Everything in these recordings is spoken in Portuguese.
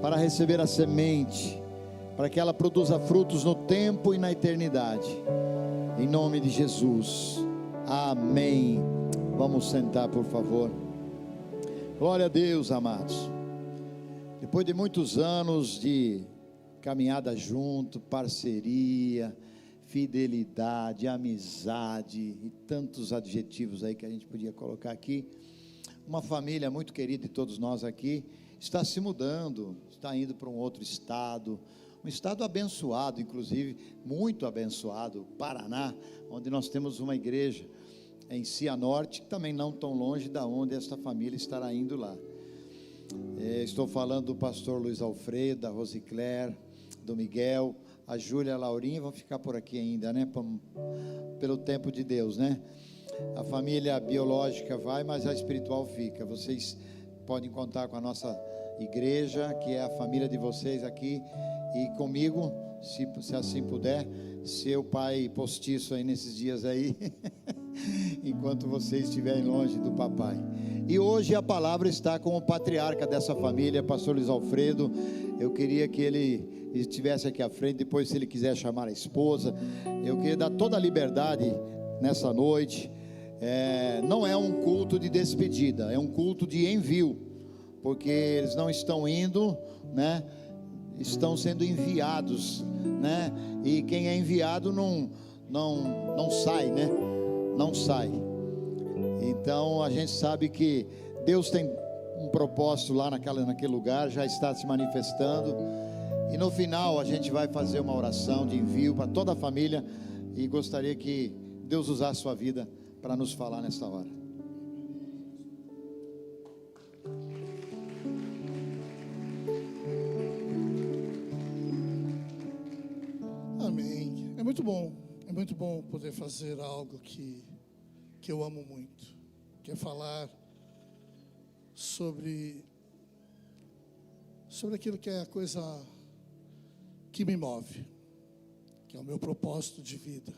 para receber a semente, para que ela produza frutos no tempo e na eternidade, em nome de Jesus, amém. Vamos sentar, por favor. Glória a Deus, amados. Depois de muitos anos de caminhada junto, parceria, fidelidade, amizade e tantos adjetivos aí que a gente podia colocar aqui, uma família muito querida de todos nós aqui está se mudando, está indo para um outro estado, um estado abençoado, inclusive muito abençoado, Paraná, onde nós temos uma igreja em Cianorte, também não tão longe da onde esta família estará indo lá. Estou falando do pastor Luiz Alfredo, da Rosicler, do Miguel, a Júlia e a Laurinha vão ficar por aqui ainda, né? Pelo tempo de Deus, né? A família biológica vai, mas a espiritual fica. Vocês podem contar com a nossa igreja, que é a família de vocês aqui, e comigo, se assim puder, ser o pai postiço aí nesses dias aí, enquanto vocês estiverem longe do papai. E hoje a palavra está com o patriarca dessa família, pastor Luiz Alfredo. Eu queria que ele estivesse aqui à frente, depois se ele quiser chamar a esposa. Eu queria dar toda a liberdade nessa noite. Não é um culto de despedida, é um culto de envio, porque eles não estão indo, né? Estão sendo enviados, né? E quem é enviado não sai, né? Não sai. Então a gente sabe que Deus tem um propósito lá naquele lugar, já está se manifestando. E no final a gente vai fazer uma oração de envio para toda a família. E gostaria que Deus usasse a sua vida para nos falar nesta hora. Amém. É muito bom poder fazer algo que eu amo muito, que é falar sobre aquilo que é a coisa que me move, que é o meu propósito de vida.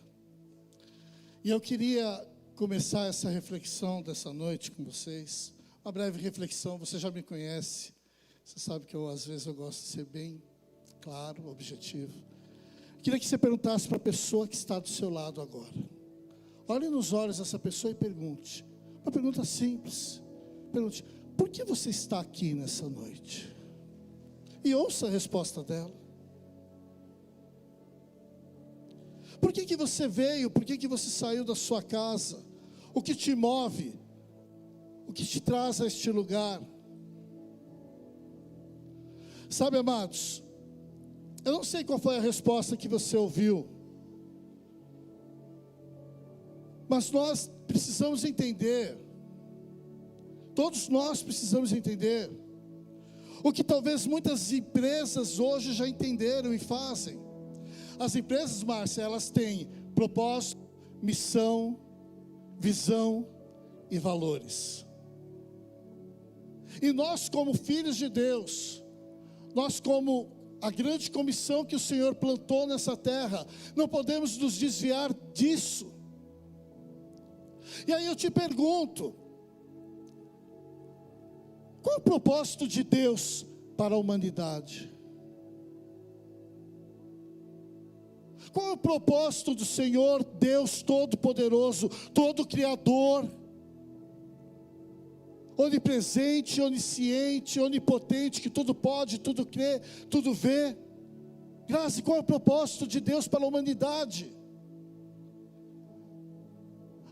E eu queria começar essa reflexão dessa noite com vocês, uma breve reflexão. Você já me conhece, você sabe que às vezes eu gosto de ser bem claro, objetivo. Queria que você perguntasse para a pessoa que está do seu lado agora. Olhe nos olhos dessa pessoa e pergunte, uma pergunta simples, pergunte: por que você está aqui nessa noite? E ouça a resposta dela. Por que você veio? Por que você saiu da sua casa? O que te move? O que te traz a este lugar? Sabe, amados, eu não sei qual foi a resposta que você ouviu, mas nós precisamos entender, todos nós precisamos entender, o que talvez muitas empresas hoje já entenderam e fazem. As empresas, Márcia, elas têm propósito, missão, visão e valores. E nós, como filhos de Deus, nós, como a grande comissão que o Senhor plantou nessa terra, não podemos nos desviar disso. E aí eu te pergunto, qual é o propósito de Deus para a humanidade? Qual é o propósito do Senhor, Deus Todo-Poderoso, Todo-Criador, onipresente, onisciente, onipotente, que tudo pode, tudo crê, tudo vê? Graça, qual é o propósito de Deus para a humanidade?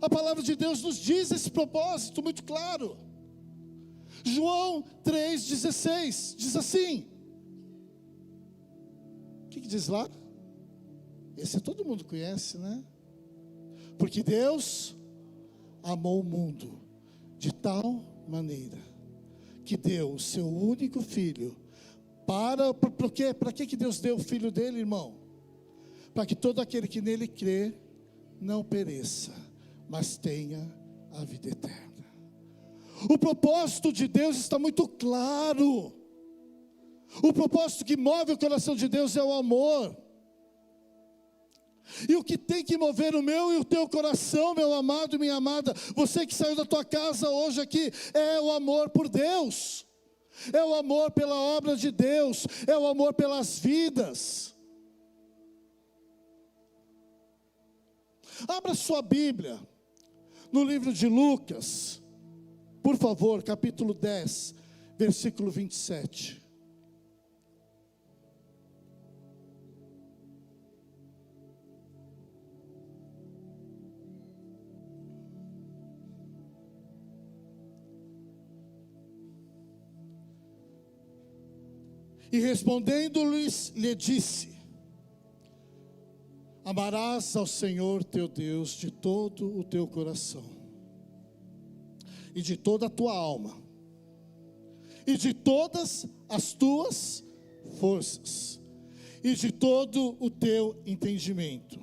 A palavra de Deus nos diz esse propósito muito claro. João 3,16 diz assim. O que diz lá? Esse todo mundo conhece, né? Porque Deus amou o mundo de tal maneira que deu o seu único filho. Para quê? Para que Deus deu o filho dele, irmão? Para que todo aquele que nele crê não pereça, mas tenha a vida eterna. O propósito de Deus está muito claro. O propósito que move o coração de Deus é o amor. E o que tem que mover o meu e o teu coração, meu amado e minha amada, você que saiu da tua casa hoje aqui, é o amor por Deus. é o amor pela obra de Deus, é o amor pelas vidas. Abra sua Bíblia no livro de Lucas, por favor, capítulo 10, versículo 27. E respondendo-lhes, lhe disse: amarás ao Senhor teu Deus de todo o teu coração, e de toda a tua alma, e de todas as tuas forças, e de todo o teu entendimento,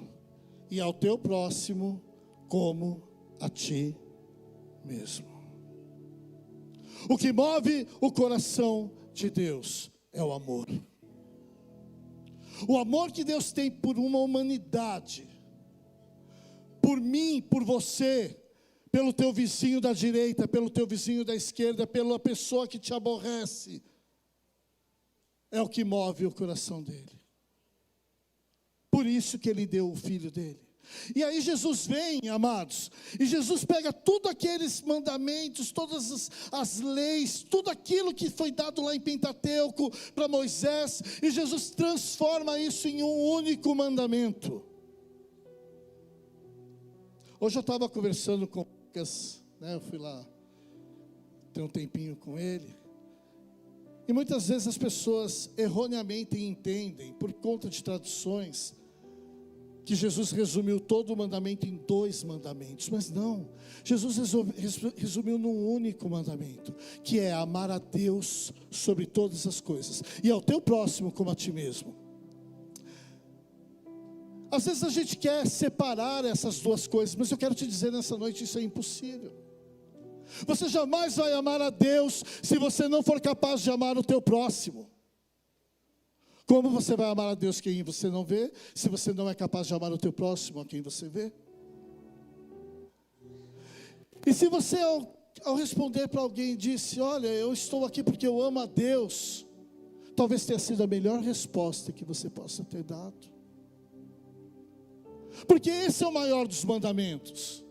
e ao teu próximo como a ti mesmo. O que move o coração de Deus é o amor. O amor que Deus tem por uma humanidade, por mim, por você, pelo teu vizinho da direita, pelo teu vizinho da esquerda, pela pessoa que te aborrece, é o que move o coração dele. Por isso que ele deu o filho dele. E aí Jesus vem, amados, e Jesus pega tudo aqueles mandamentos, todas as leis, tudo aquilo que foi dado lá em Pentateuco para Moisés, e Jesus transforma isso em um único mandamento. Hoje eu estava conversando com o Lucas, né, eu fui lá ter um tempinho com ele, e muitas vezes as pessoas erroneamente entendem, por conta de traduções, que Jesus resumiu todo o mandamento em 2 mandamentos, mas não, Jesus resumiu num único mandamento, que é amar a Deus sobre todas as coisas, e ao teu próximo como a ti mesmo. Às vezes a gente quer separar essas 2 coisas, mas eu quero te dizer nessa noite, isso é impossível. Você jamais vai amar a Deus, se você não for capaz de amar o teu próximo. Como você vai amar a Deus quem você não vê, se você não é capaz de amar o teu próximo a quem você vê? E se você ao responder para alguém disse: olha, eu estou aqui porque eu amo a Deus, talvez tenha sido a melhor resposta que você possa ter dado. Porque esse é o maior dos mandamentos.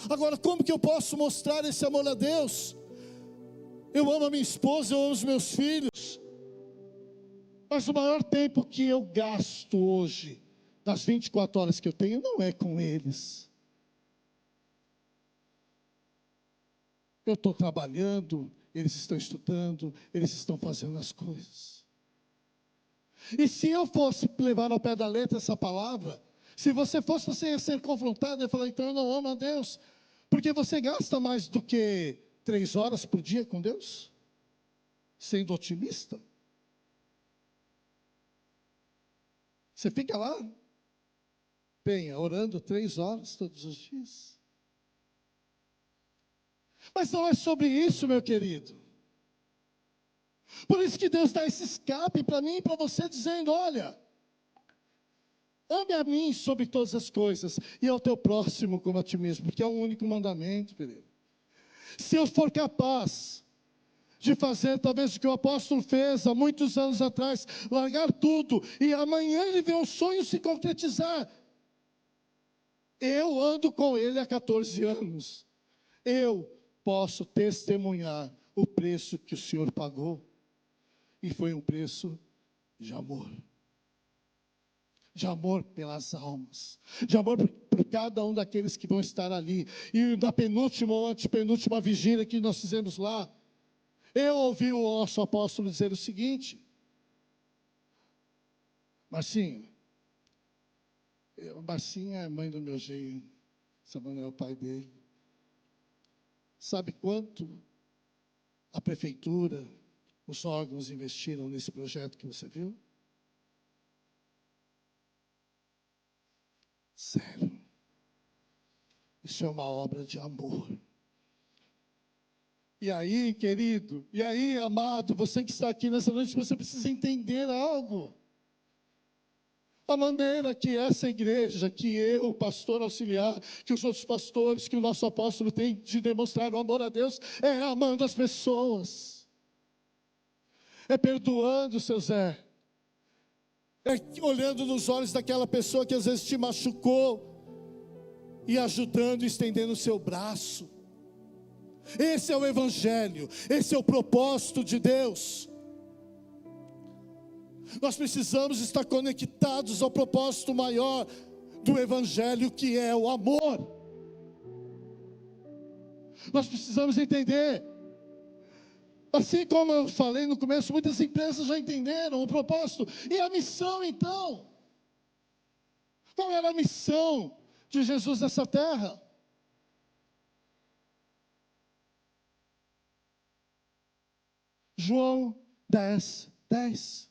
Agora, como que eu posso mostrar esse amor a Deus? Eu amo a minha esposa, eu amo os meus filhos, mas o maior tempo que eu gasto hoje, das 24 horas que eu tenho, não é com eles. Eu estou trabalhando, eles estão estudando, eles estão fazendo as coisas. E se eu fosse levar ao pé da letra essa palavra, se você fosse, você ia ser confrontado e falar: então eu não amo a Deus, porque você gasta mais do que 3 horas por dia com Deus? Sendo otimista? Você fica lá, penha, orando 3 horas todos os dias. Mas não é sobre isso, meu querido. Por isso que Deus dá esse escape para mim e para você, dizendo: olha, ame a mim sobre todas as coisas, e ao teu próximo como a ti mesmo, porque é um único mandamento, querido. Se eu for capaz de fazer talvez o que o apóstolo fez há muitos anos atrás, largar tudo, e amanhã ele vê um sonho se concretizar. Eu ando com ele há 14 anos, eu posso testemunhar o preço que o Senhor pagou, e foi um preço de amor pelas almas, de amor por cada um daqueles que vão estar ali. E na penúltima ou antepenúltima vigília que nós fizemos lá, eu ouvi o nosso apóstolo dizer o seguinte: Marcinho é mãe do meu genro, Samuel é o pai dele. Sabe quanto a prefeitura, os órgãos investiram nesse projeto que você viu? 0. Isso é uma obra de amor. E aí, querido, e aí, amado, você que está aqui nessa noite, você precisa entender algo. a maneira que essa igreja, que eu, o pastor auxiliar, que os outros pastores, que o nosso apóstolo tem de demonstrar o amor a Deus, é amando as pessoas, é perdoando, seu Zé, é olhando nos olhos daquela pessoa que às vezes te machucou, e ajudando, estendendo o seu braço. Esse é o Evangelho, esse é o propósito de Deus. Nós precisamos estar conectados ao propósito maior do Evangelho, que é o amor. Nós precisamos entender, assim como eu falei no começo, muitas empresas já entenderam o propósito, e a missão então? Qual era a missão de Jesus nessa terra? João 10:10.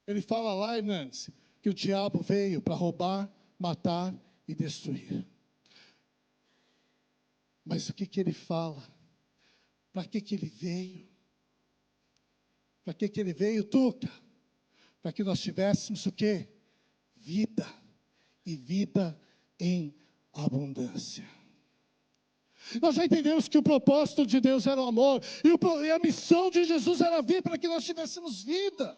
Ele fala lá, Nancy, que o diabo veio para roubar, matar e destruir. Mas o que ele fala? Para que ele veio? Para que ele veio, Tuca? Para que nós tivéssemos o quê? Vida, e vida em abundância. Nós já entendemos que o propósito de Deus era o amor, e a missão de Jesus era vir para que nós tivéssemos vida.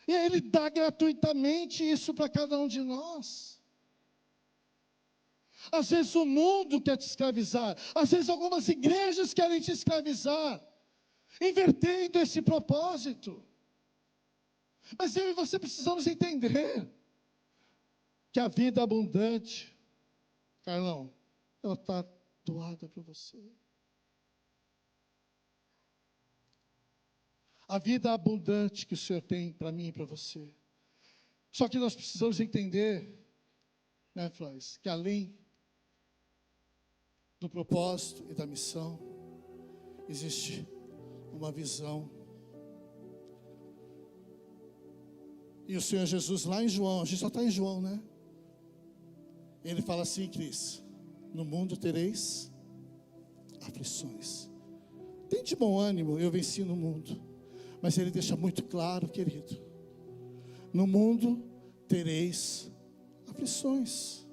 E aí Ele dá gratuitamente isso para cada um de nós. Às vezes o mundo quer te escravizar, às vezes algumas igrejas querem te escravizar, invertendo esse propósito. Mas eu e você precisamos entender que a vida abundante, Carlão, ela está doada para você. A vida abundante que o Senhor tem para mim e para você. Só que nós precisamos entender, né, Flores, que além do propósito e da missão, existe uma visão. E o Senhor Jesus lá em João, a gente só está em João, né? Ele fala assim, Cris: no mundo tereis aflições. Tem de bom ânimo, eu venci no mundo. Mas ele deixa muito claro, querido: no mundo tereis aflições.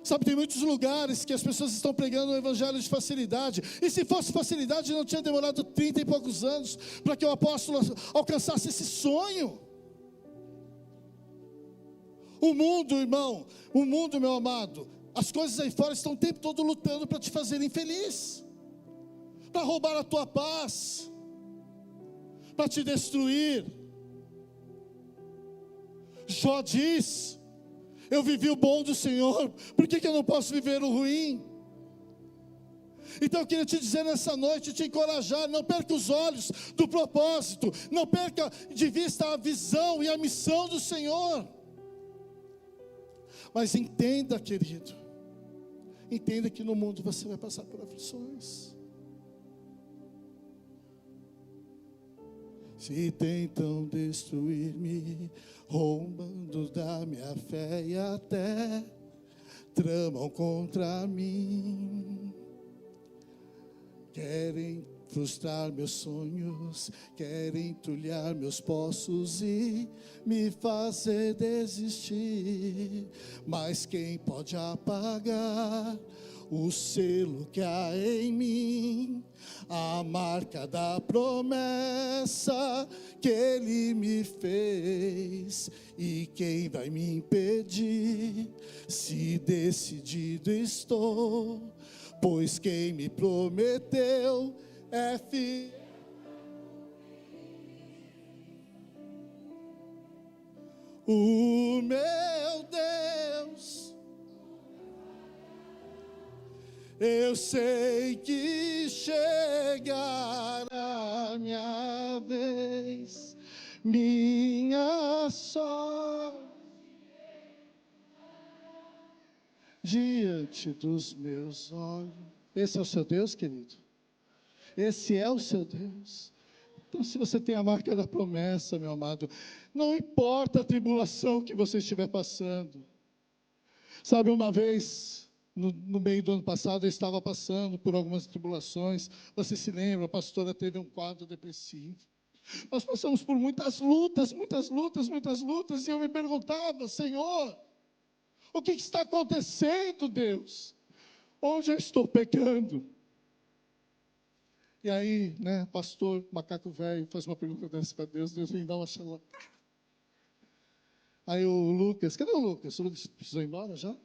Sabe, tem muitos lugares que as pessoas estão pregando o evangelho de facilidade. E se fosse facilidade, não tinha demorado 30 e poucos anos para que o apóstolo alcançasse esse sonho. O mundo, irmão, o mundo, meu amado, as coisas aí fora estão o tempo todo lutando para te fazer infeliz, para roubar a tua paz, para te destruir. Jó diz: eu vivi o bom do Senhor, por que eu não posso viver o ruim? Então eu queria te dizer nessa noite, te encorajar: não perca os olhos do propósito, não perca de vista a visão e a missão do Senhor. Mas entenda, querido, entenda que no mundo você vai passar por aflições. Se tentam destruir-me, roubando da minha fé e até tramam contra mim, querem frustrar meus sonhos, querem entulhar meus poços e me fazer desistir. Mas quem pode apagar o selo que há em mim, a marca da promessa que Ele me fez? E quem vai me impedir, se decidido estou? Pois quem me prometeu é fiel. O meu Deus, eu sei que chegará minha vez, minha sorte diante dos meus olhos. Esse é o seu Deus, querido? Esse é o seu Deus? Então, se você tem a marca da promessa, meu amado, não importa a tribulação que você estiver passando. Sabe, uma vez no meio do ano passado, eu estava passando por algumas tribulações. Você se lembra, a pastora teve um quadro depressivo. Nós passamos por muitas lutas, e eu me perguntava: Senhor, o que está acontecendo, Deus? Onde eu estou pecando? E aí, pastor, macaco velho, faz uma pergunta dessa para Deus, Deus vem dar uma chalada. Aí o Lucas, cadê o Lucas? O Lucas precisou ir embora já?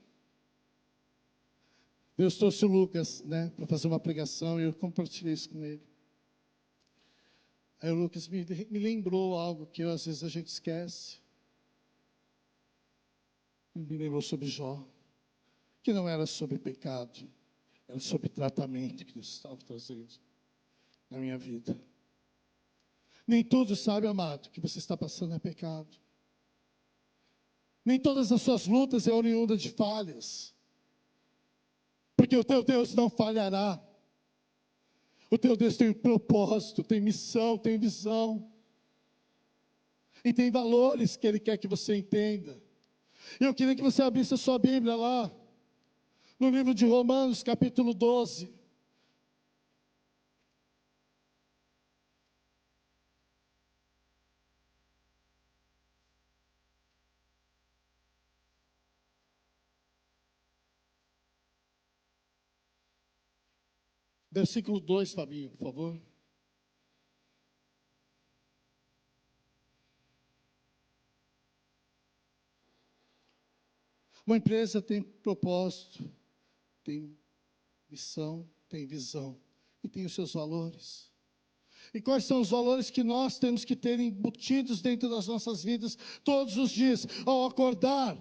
Deus trouxe o Lucas, para fazer uma pregação, e eu compartilhei isso com ele. Aí o Lucas me lembrou algo que às vezes a gente esquece. Me lembrou sobre Jó, que não era sobre pecado, era sobre tratamento que Deus estava trazendo na minha vida. Nem tudo, sabe, amado, que você está passando é pecado. Nem todas as suas lutas é oriunda de falhas. Porque o teu Deus não falhará. O teu Deus tem propósito, tem missão, tem visão. E tem valores que Ele quer que você entenda. E eu queria que você abrisse a sua Bíblia lá, no livro de Romanos, capítulo 12. Versículo 2, Fabinho, por favor. Uma empresa tem propósito, tem missão, tem visão e tem os seus valores. E quais são os valores que nós temos que ter embutidos dentro das nossas vidas todos os dias, ao acordar?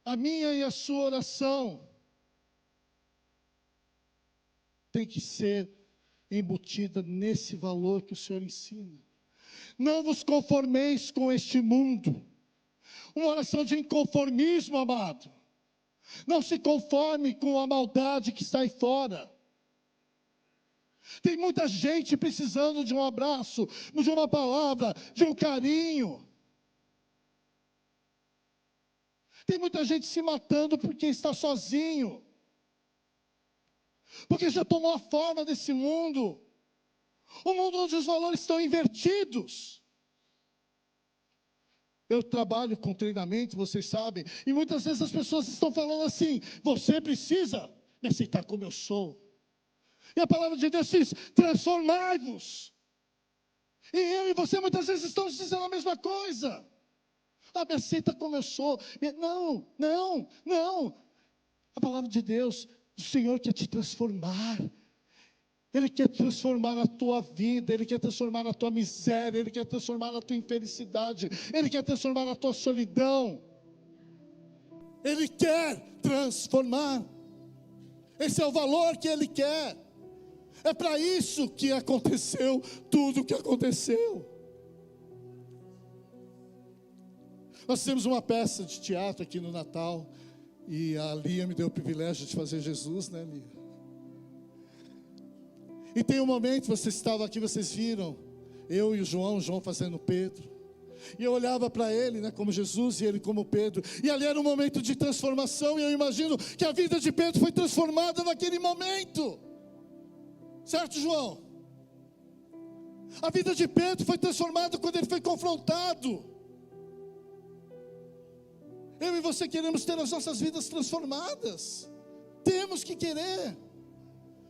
A minha e a sua oração tem que ser embutida nesse valor que o Senhor ensina. Não vos conformeis com este mundo. Uma oração de inconformismo, amado. Não se conforme com a maldade que está aí fora. Tem muita gente precisando de um abraço, de uma palavra, de um carinho. Tem muita gente se matando porque está sozinho. Porque já tomou a forma desse mundo. Um mundo onde os valores estão invertidos. Eu trabalho com treinamento, vocês sabem, e muitas vezes as pessoas estão falando assim: você precisa me aceitar como eu sou. E a palavra de Deus diz: transformai-vos. E eu e você muitas vezes estamos dizendo a mesma coisa. Me aceita como eu sou. Não. A palavra de Deus, o Senhor quer te transformar. Ele quer transformar a tua vida, Ele quer transformar a tua miséria, Ele quer transformar a tua infelicidade, Ele quer transformar a tua solidão. Ele quer transformar. Esse é o valor que Ele quer. É para isso que aconteceu tudo o que aconteceu. Nós temos uma peça de teatro aqui no Natal, e a Lia me deu o privilégio de fazer Jesus, Lia? E tem um momento, vocês estavam aqui, vocês viram, eu e o João fazendo Pedro. E eu olhava para ele, como Jesus, e ele como Pedro. E ali era um momento de transformação, e eu imagino que a vida de Pedro foi transformada naquele momento. Certo, João? A vida de Pedro foi transformada quando ele foi confrontado. Eu e você queremos ter as nossas vidas transformadas. Temos que querer.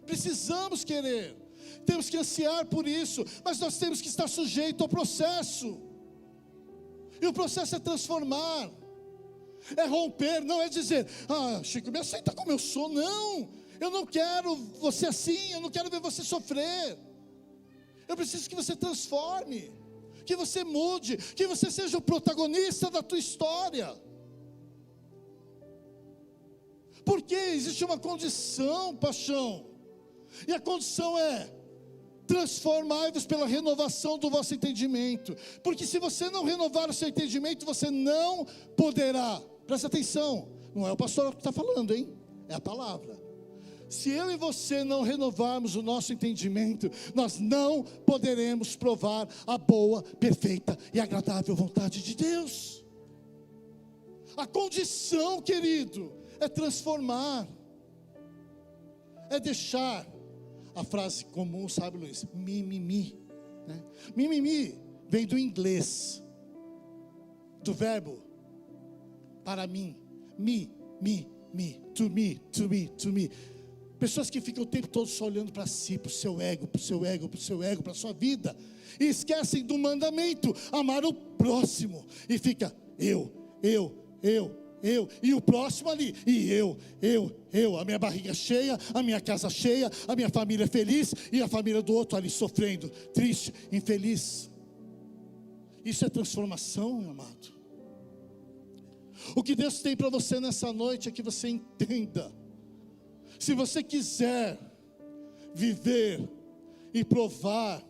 Precisamos querer, temos que ansiar por isso, mas nós temos que estar sujeito ao processo, e o processo é transformar, é romper, não é dizer: Chico, me aceita como eu sou. Não, eu não quero você assim, eu não quero ver você sofrer. Eu preciso que você transforme, que você mude, que você seja o protagonista da tua história. Porque existe uma condição, paixão. E a condição é: transformai-vos pela renovação do vosso entendimento. Porque se você não renovar o seu entendimento, você não poderá. Presta atenção, não é o pastor que está falando, hein? É a palavra. Se eu e você não renovarmos o nosso entendimento, nós não poderemos provar a boa, perfeita e agradável vontade de Deus. A condição, querido, é transformar, é deixar. A frase comum, sabe, Luiz? Mimimi, né? Mimimi vem do inglês, do verbo para mim, me, to me. Pessoas que ficam o tempo todo só olhando para si, para o seu ego, para a sua vida, e esquecem do mandamento, amar o próximo, e fica eu, e o próximo ali, e eu, a minha barriga cheia, a minha casa cheia, a minha família feliz, e a família do outro ali sofrendo, triste, infeliz. Isso é transformação, meu amado. O que Deus tem para você nessa noite é que você entenda. Se você quiser viver e provar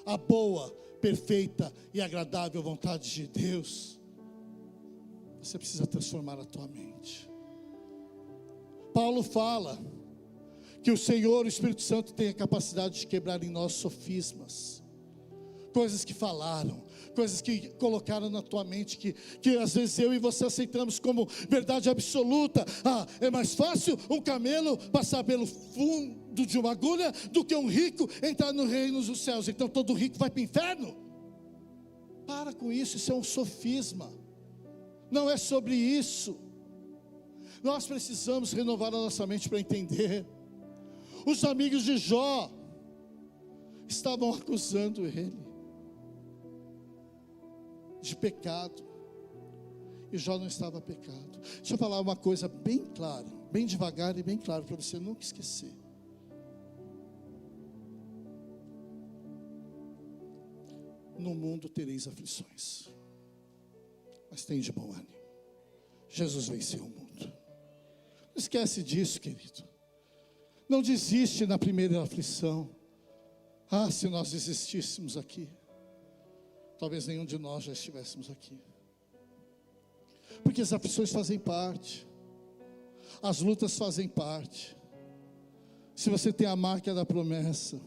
a boa, perfeita e agradável vontade de Deus, você precisa transformar a tua mente. Paulo fala que o Senhor, o Espírito Santo, tem a capacidade de quebrar em nós sofismas, coisas que falaram, coisas que colocaram na tua mente, que às vezes eu e você aceitamos como verdade absoluta. É mais fácil um camelo passar pelo fundo de uma agulha do que um rico entrar no reino dos céus. Então todo rico vai para o inferno. Para com isso, isso é um sofisma. Não é sobre isso. Nós precisamos renovar a nossa mente para entender. Os amigos de Jó estavam acusando ele de pecado, e Jó não estava pecado. Deixa eu falar uma coisa bem clara, bem devagar e bem claro, para você nunca esquecer. No mundo tereis aflições, mas tem de bom ânimo, Jesus venceu o mundo. Não esquece disso, querido. Não desiste na primeira aflição. Se nós desistíssemos aqui, talvez nenhum de nós já estivéssemos aqui. Porque as aflições fazem parte, as lutas fazem parte. Se você tem a marca da promessa,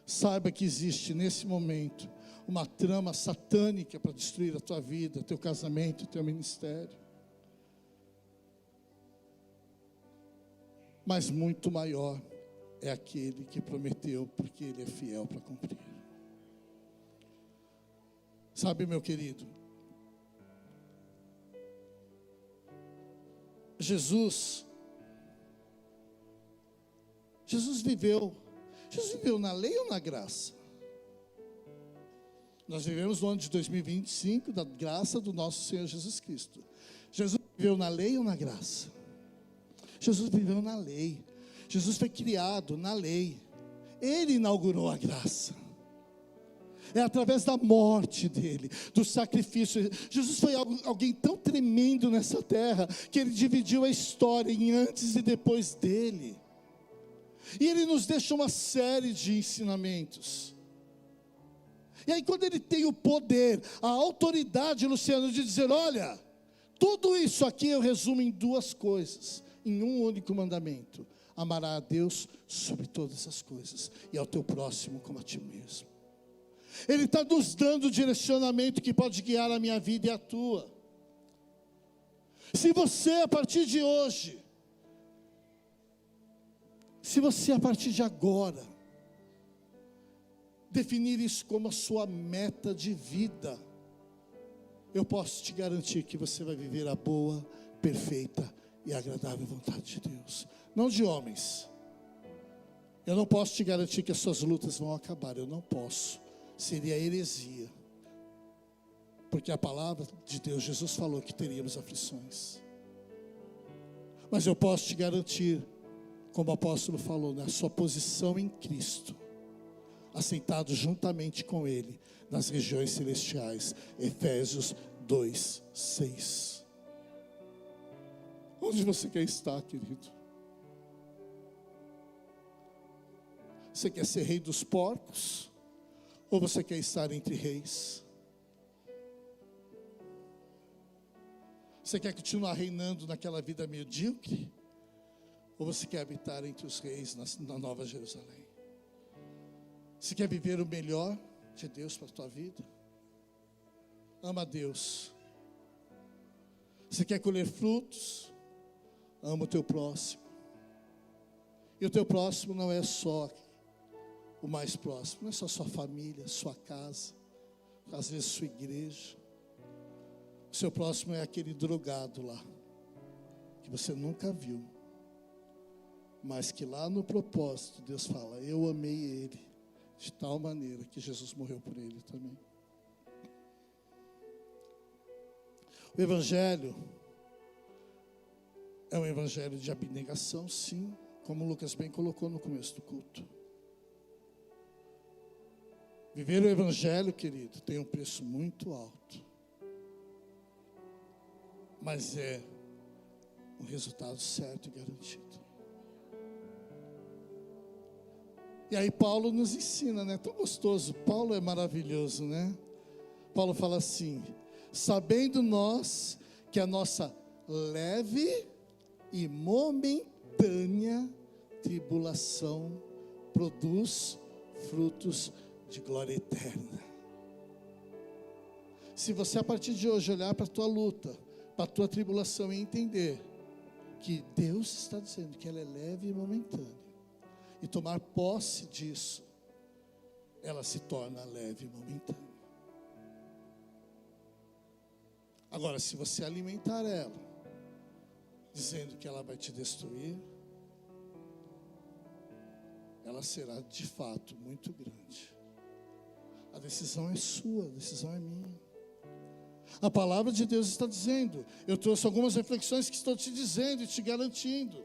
saiba que existe nesse momento uma trama satânica para destruir a tua vida, teu casamento, teu ministério. Mas muito maior é aquele que prometeu, porque Ele é fiel para cumprir. Sabe, meu querido, Jesus viveu na lei ou na graça? Nós vivemos no ano de 2025 da graça do nosso Senhor Jesus Cristo. Jesus viveu na lei ou na graça? Jesus viveu na lei. Jesus foi criado na lei. Ele inaugurou a graça. É através da morte dele, do sacrifício. Jesus foi alguém tão tremendo nessa terra, que ele dividiu a história em antes e depois dele. E ele nos deixa uma série de ensinamentos. E aí quando ele tem o poder, a autoridade, Luciano, de dizer, olha, tudo isso aqui eu resumo em duas coisas, em um único mandamento: amará a Deus sobre todas as coisas, e ao teu próximo como a ti mesmo. Ele está nos dando o direcionamento que pode guiar a minha vida e a tua. Se você a partir de hoje, se você a partir de agora, definir isso como a sua meta de vida, eu posso te garantir que você vai viver a boa, perfeita e agradável vontade de Deus, não de homens. Eu não posso te garantir que as suas lutas vão acabar, eu não posso. Seria heresia, porque a palavra de Deus, Jesus falou que teríamos aflições, mas eu posso te garantir, como o apóstolo falou, na sua posição em Cristo, assentado juntamente com Ele nas regiões celestiais. Efésios 2:6. Onde você quer estar, querido? Você quer ser rei dos porcos? Ou você quer estar entre reis? Você quer continuar reinando naquela vida medíocre? Ou você quer habitar entre os reis na Nova Jerusalém? Você quer viver o melhor de Deus para a tua vida? Ama a Deus. Você quer colher frutos? Ama o teu próximo. E o teu próximo não é só o mais próximo, não é só sua família, sua casa, às vezes sua igreja. O seu próximo é aquele drogado lá, que você nunca viu, mas que lá no propósito Deus fala: eu amei ele de tal maneira que Jesus morreu por ele também. O Evangelho é um evangelho de abnegação, sim, como o Lucas bem colocou no começo do culto. Viver o Evangelho, querido, tem um preço muito alto, mas é um resultado certo e garantido. E aí Paulo nos ensina, né? Tão gostoso, Paulo é maravilhoso, né? Paulo fala assim: sabendo nós que a nossa leve e momentânea tribulação produz frutos de glória eterna. Se você a partir de hoje olhar para a tua luta, para a tua tribulação e entender que Deus está dizendo que ela é leve e momentânea, e tomar posse disso, ela se torna leve e momentânea. Agora, se você alimentar ela, dizendo que ela vai te destruir, ela será de fato muito grande. A decisão é sua, a decisão é minha. A palavra de Deus está dizendo. Eu trouxe algumas reflexões que estou te dizendo e te garantindo.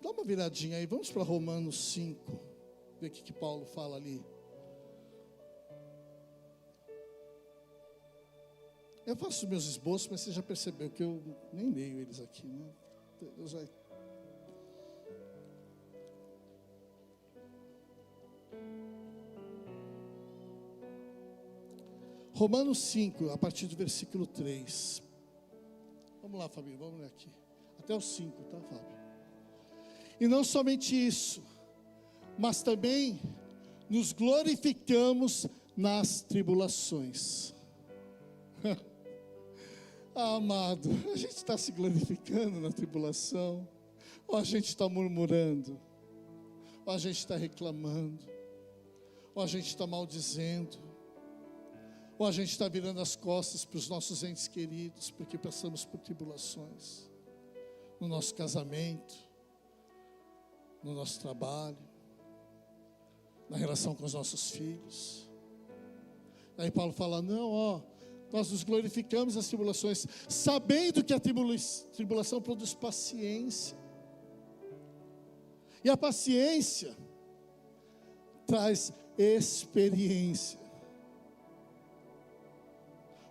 Dá uma viradinha aí, vamos para Romanos 5, ver o que Paulo fala ali. Eu faço meus esboços, mas você já percebeu que eu nem leio eles aqui, né? Deus vai. Romanos 5, a partir do versículo 3. Vamos lá, Fabinho, vamos ler aqui. Até o 5, tá, Fábio? E não somente isso, mas também nos glorificamos nas tribulações. Amado, a gente está se glorificando na tribulação, ou a gente está murmurando, ou a gente está reclamando, ou a gente está maldizendo, ou a gente está virando as costas para os nossos entes queridos, porque passamos por tribulações, no nosso casamento, no nosso trabalho, na relação com os nossos filhos. Aí Paulo fala: não, nós nos glorificamos nas tribulações, sabendo que a tribulação produz paciência, e a paciência traz experiência.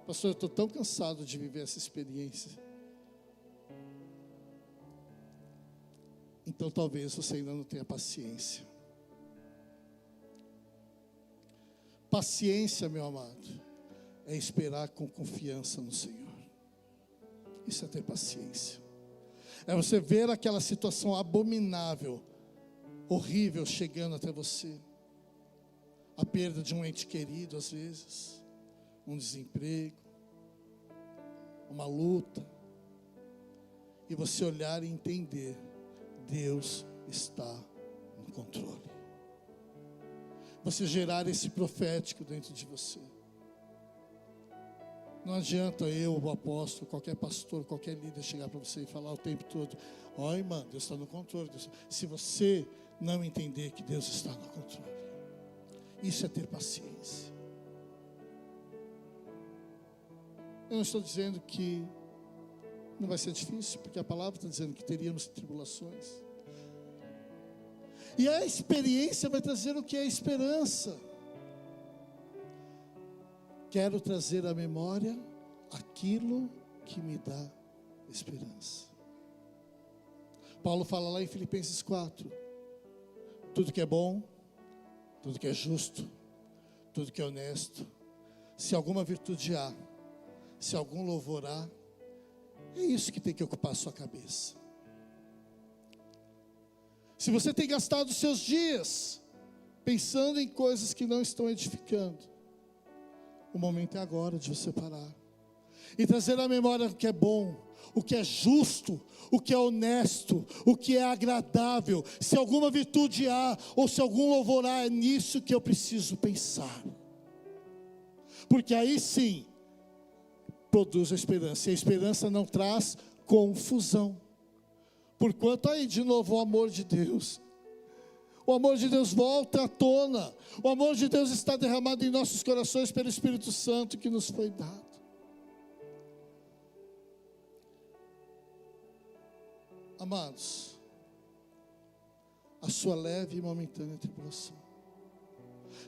Pastor, eu estou tão cansado de viver essa experiência. Então talvez você ainda não tenha paciência. Paciência, meu amado, é esperar com confiança no Senhor. Isso é ter paciência. É você ver aquela situação abominável, horrível chegando até você. A perda de um ente querido, às vezes, um desemprego, uma luta, e você olhar e entender: Deus está no controle. Você gerar esse profético dentro de você. Não adianta eu, o apóstolo, qualquer pastor, qualquer líder chegar para você e falar o tempo todo: olha, irmão, Deus está no controle. Se você não entender que Deus está no controle, isso é ter paciência. Eu não estou dizendo que não vai ser difícil, porque a palavra está dizendo que teríamos tribulações. E a experiência vai trazer o que é esperança. Quero trazer à memória aquilo que me dá esperança. Paulo fala lá em Filipenses 4: tudo que é bom, tudo que é justo, tudo que é honesto, se alguma virtude há, se algum louvor há, é isso que tem que ocupar a sua cabeça. Se você tem gastado os seus dias pensando em coisas que não estão edificando, o momento é agora de você parar e trazer à memória o que é bom, o que é justo, o que é honesto, o que é agradável. Se alguma virtude há, ou se algum louvor há, é nisso que eu preciso pensar. Porque aí sim, produz a esperança. E a esperança não traz confusão. Porquanto aí de novo o amor de Deus. O amor de Deus volta à tona. O amor de Deus está derramado em nossos corações pelo Espírito Santo que nos foi dado. Amados, a sua leve e momentânea tribulação.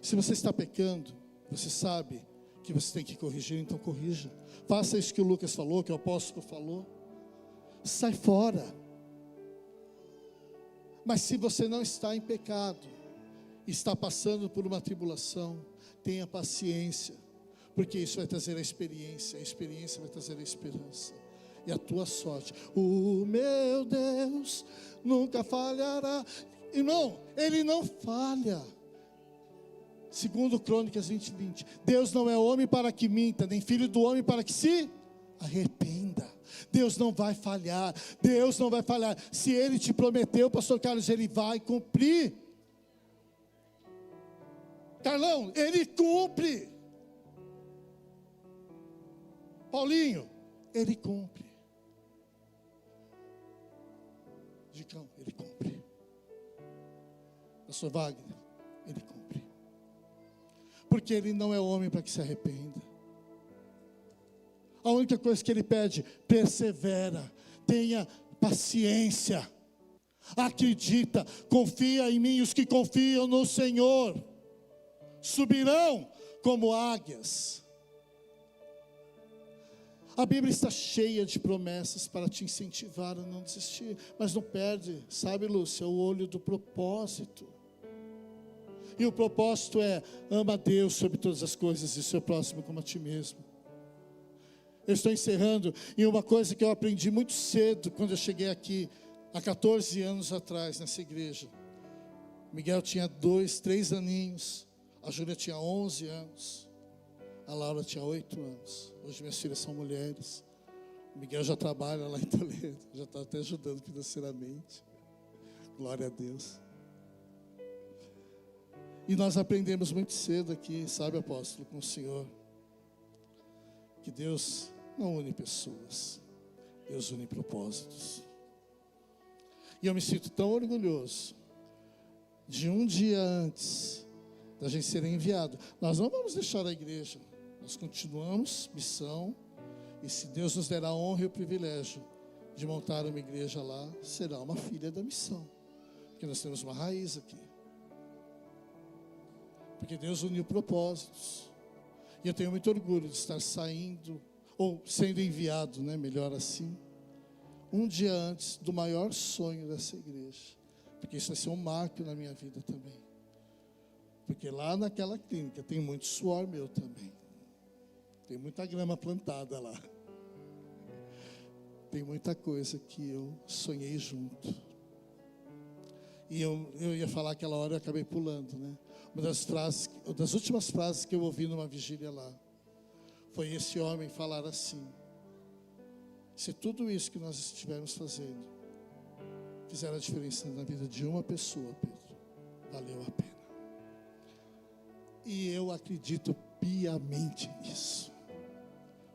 Se você está pecando, você sabe que você tem que corrigir, então corrija. Faça isso que o Lucas falou, que o apóstolo falou. Sai fora. Mas se você não está em pecado, está passando por uma tribulação, tenha paciência, porque isso vai trazer a experiência vai trazer a esperança e a tua sorte. O meu Deus nunca falhará. Irmão, Ele não falha. Segundo Crônicas 20:20, Deus não é homem para que minta, nem filho do homem para que se arrependa. Deus não vai falhar, Deus não vai falhar. Se Ele te prometeu, pastor Carlos, Ele vai cumprir. Carlão, Ele cumpre. Paulinho, Ele cumpre. Dicão, Ele cumpre. Pastor Wagner, Ele cumpre. Porque Ele não é homem para que se arrependa. A única coisa que Ele pede, persevera, tenha paciência, acredita, confia em mim. Os que confiam no Senhor subirão como águias. A Bíblia está cheia de promessas para te incentivar a não desistir, mas não perde, sabe, Lúcia, o olho do propósito. E o propósito é: ama a Deus sobre todas as coisas e o seu próximo como a ti mesmo. Eu estou encerrando em uma coisa que eu aprendi muito cedo, quando eu cheguei aqui, há 14 anos atrás, nessa igreja. Miguel tinha 2, 3 aninhos, a Júlia tinha 11 anos, a Laura tinha 8 anos. Hoje minhas filhas são mulheres. O Miguel já trabalha lá em Toledo, já está até ajudando financeiramente. Glória a Deus. E nós aprendemos muito cedo aqui, sabe, apóstolo, com o Senhor, que Deus não une pessoas, Deus une propósitos. E eu me sinto tão orgulhoso de um dia antes da gente ser enviado. Nós não vamos deixar a igreja, nós continuamos missão, e se Deus nos der a honra e o privilégio de montar uma igreja lá, será uma filha da missão, porque nós temos uma raiz aqui, porque Deus uniu propósitos. E eu tenho muito orgulho de estar saindo, ou sendo enviado, né, melhor assim, um dia antes do maior sonho dessa igreja, porque isso vai ser um marco na minha vida também, porque lá naquela clínica tem muito suor meu também, tem muita grama plantada lá, tem muita coisa que eu sonhei junto, e eu ia falar aquela hora, eu acabei pulando, né? Uma das últimas frases que eu ouvi numa vigília lá, foi esse homem falar assim: se tudo isso que nós estivermos fazendo fizer a diferença na vida de uma pessoa, Pedro, valeu a pena. E eu acredito piamente nisso,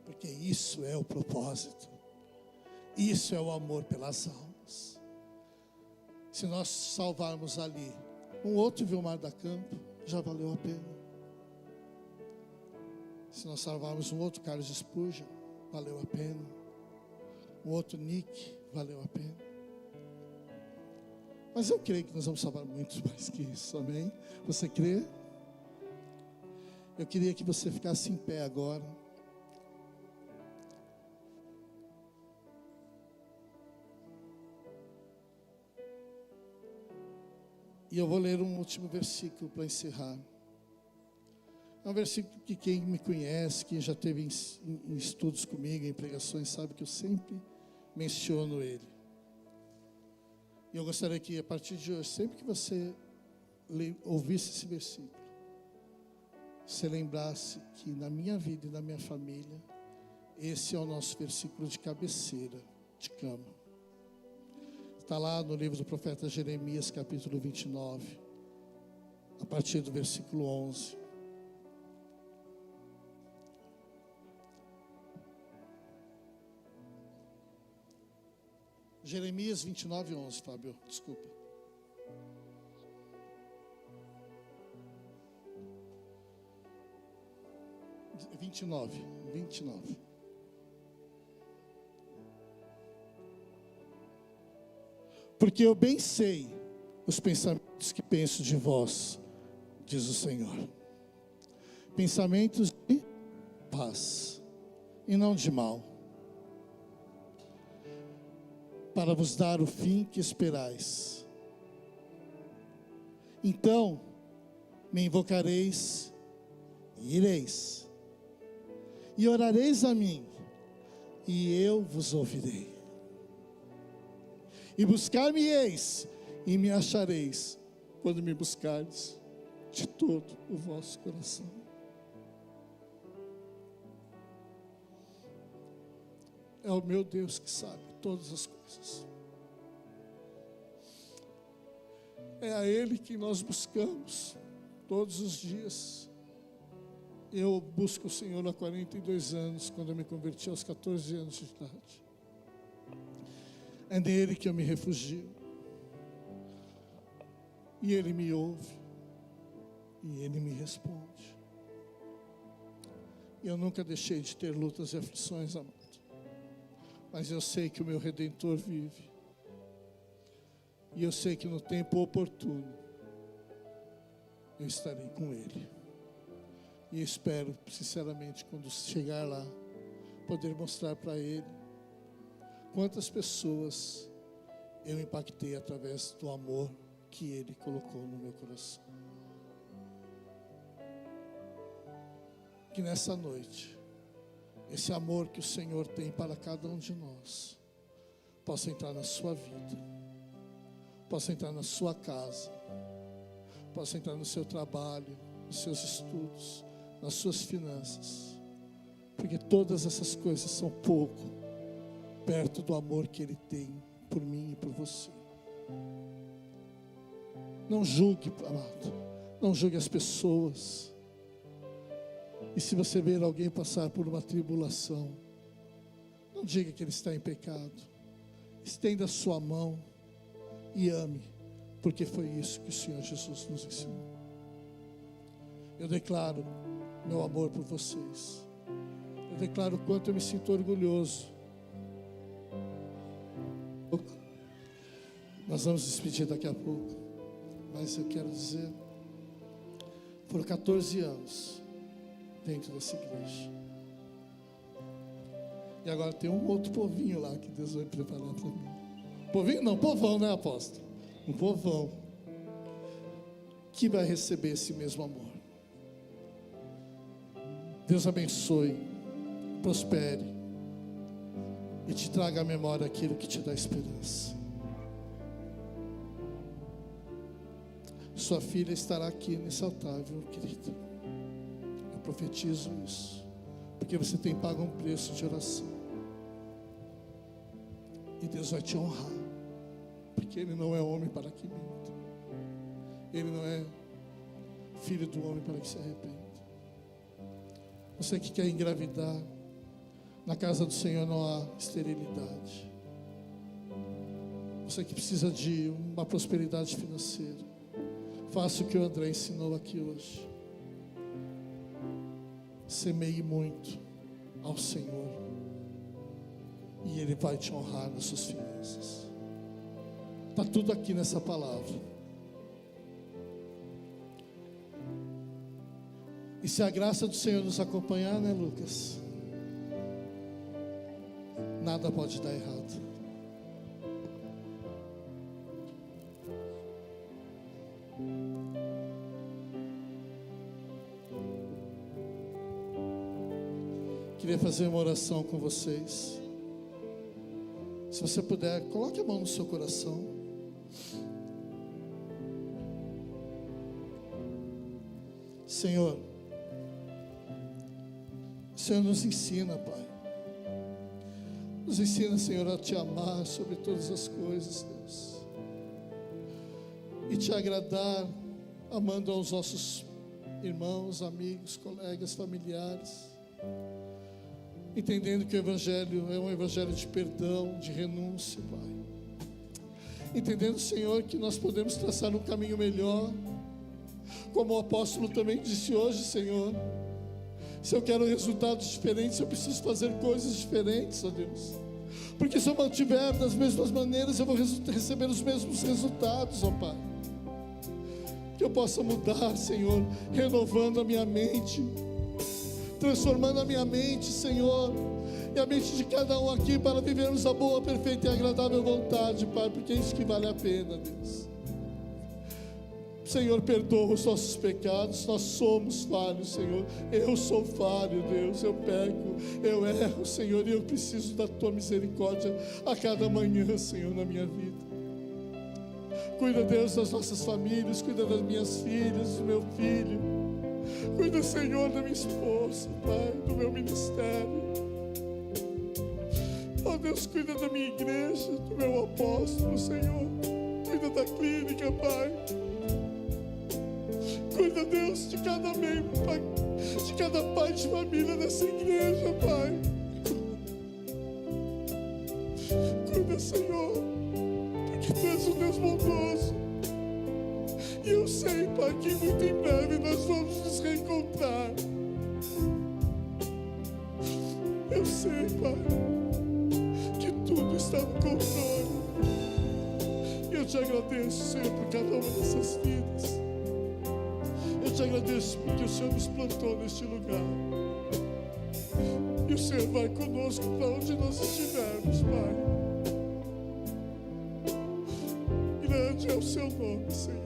porque isso é o propósito, isso é o amor pelas almas. Se nós salvarmos ali um outro Vilmar da Campo, já valeu a pena. Se nós salvarmos um outro Carlos Spurgeon, valeu a pena. Um outro Nick, valeu a pena. Mas eu creio que nós vamos salvar muito mais que isso, amém? Você crê? Eu queria que você ficasse em pé agora. E eu vou ler um último versículo para encerrar. É um versículo que quem me conhece, quem já teve em estudos comigo, em pregações, sabe que eu sempre menciono ele. E eu gostaria que a partir de hoje, sempre que você ouvisse esse versículo, você lembrasse que na minha vida e na minha família, esse é o nosso versículo de cabeceira, de cama. Está lá no livro do profeta Jeremias, capítulo 29, a partir do versículo 11. Jeremias 29, 11, Fábio, desculpa. Vinte e nove. Porque eu bem sei os pensamentos que penso de vós, diz o Senhor. Pensamentos de paz e não de mal, para vos dar o fim que esperais. Então me invocareis e ireis, e orareis a mim, e eu vos ouvirei. E buscar-me-eis, e me achareis, quando me buscardes de todo o vosso coração. É o meu Deus que sabe todas as coisas. É a Ele que nós buscamos todos os dias. Eu busco o Senhor há 42 anos, quando eu me converti aos 14 anos de idade. É nele que eu me refugio. E Ele me ouve. E Ele me responde. Eu nunca deixei de ter lutas e aflições, amado. Mas eu sei que o meu Redentor vive. E eu sei que no tempo oportuno, eu estarei com Ele. E espero, sinceramente, quando chegar lá, poder mostrar para Ele quantas pessoas eu impactei através do amor que Ele colocou no meu coração. Que nessa noite, esse amor que o Senhor tem para cada um de nós, possa entrar na sua vida, possa entrar na sua casa, possa entrar no seu trabalho, nos seus estudos, nas suas finanças, porque todas essas coisas são pouco perto do amor que Ele tem por mim e por você. Não julgue, amado, não julgue as pessoas. E se você ver alguém passar por uma tribulação, não diga que ele está em pecado. Estenda a sua mão e ame, porque foi isso que o Senhor Jesus nos ensinou. Eu declaro meu amor por vocês. Eu declaro o quanto eu me sinto orgulhoso. Nós vamos despedir daqui a pouco, mas eu quero dizer, por 14 anos dentro dessa igreja, e agora tem um outro povinho lá que Deus vai preparar para mim. Povinho não, povão, né, apóstolo? Um povão que vai receber esse mesmo amor. Deus abençoe, prospere e te traga à memória aquilo que te dá esperança. Sua filha estará aqui nesse altar, viu, querida? Eu profetizo isso, porque você tem pago um preço de oração. E Deus vai te honrar, porque Ele não é homem para que minta. Ele não é filho do homem para que se arrependa. Você que quer engravidar, na casa do Senhor não há esterilidade. Você que precisa de uma prosperidade financeira, faça o que o André ensinou aqui hoje. Semeie muito ao Senhor, e Ele vai te honrar nas suas finanças. Está tudo aqui nessa palavra. E se a graça do Senhor nos acompanhar, né, Lucas? Nada pode dar errado. Queria fazer uma oração com vocês. Se você puder, coloque a mão no seu coração. Senhor, o Senhor nos ensina, Pai. Nos ensina, Senhor, a Te amar sobre todas as coisas, Deus. E Te agradar, amando aos nossos irmãos, amigos, colegas, familiares. Entendendo que o Evangelho é um Evangelho de perdão, de renúncia, Pai. Entendendo, Senhor, que nós podemos traçar um caminho melhor. Como o apóstolo também disse hoje, Senhor, se eu quero resultados diferentes, eu preciso fazer coisas diferentes, ó Deus. Porque se eu mantiver das mesmas maneiras, eu vou receber os mesmos resultados, ó Pai. Que eu possa mudar, Senhor, renovando a minha mente, transformando a minha mente, Senhor, e a mente de cada um aqui, para vivermos a boa, perfeita e agradável vontade, Pai, porque é isso que vale a pena, Deus. Senhor, perdoa os nossos pecados. Nós somos falhos, Senhor. Eu sou falho, Deus. Eu peco, eu erro, Senhor, e eu preciso da Tua misericórdia a cada manhã, Senhor, na minha vida. Cuida, Deus, das nossas famílias. Cuida das minhas filhas, do meu filho. Cuida, Senhor, da minha esposa, Pai, do meu ministério. Oh, Deus, cuida da minha igreja, do meu apóstolo, Senhor. Cuida da clínica, Pai. Cuida, Deus, de cada membro, Pai, de cada pai de família dessa igreja, Pai. Cuida, Senhor, porque Tu és um Deus bondoso. E eu sei, Pai, que muito em breve nós vamos nos reencontrar. Eu sei, Pai, que tudo está no controle. E eu Te agradeço, Senhor, por cada uma dessas vidas. Eu Te agradeço porque o Senhor nos plantou neste lugar. E o Senhor vai conosco para onde nós estivermos, Pai. Grande é o Seu nome, Senhor.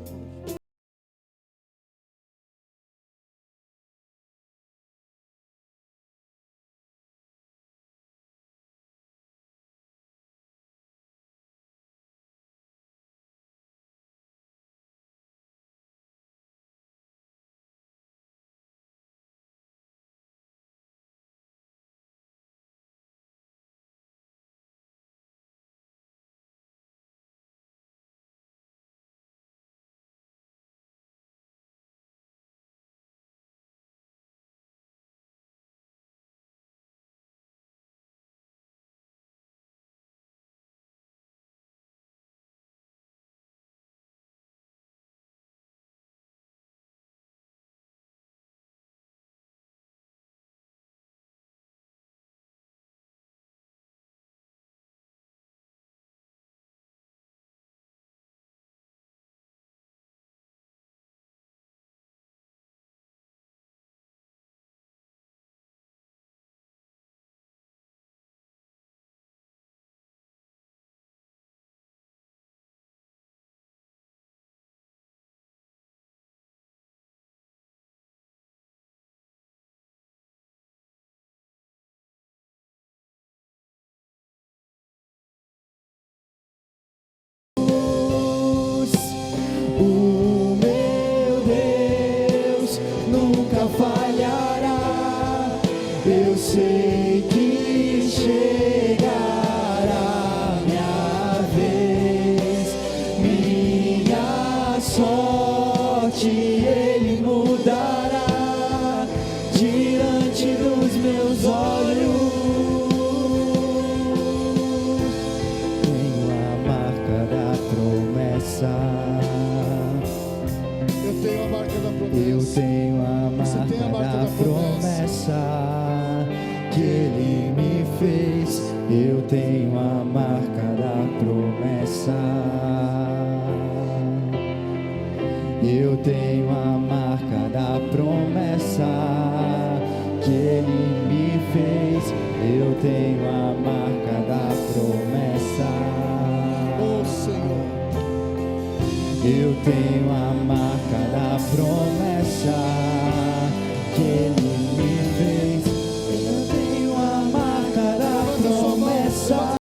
Sei que chegará minha vez, minha sorte Ele mudará diante dos meus olhos. Tenho a marca da promessa. Eu tenho a marca da promessa. Eu tenho a marca da promessa que Ele me fez. Eu tenho a marca da promessa. Eu tenho a marca da promessa que Ele me fez. Eu tenho a marca da promessa. Oh, Senhor. Eu tenho a marca da promessa que Ele me fez. Eu tenho a marca da promessa.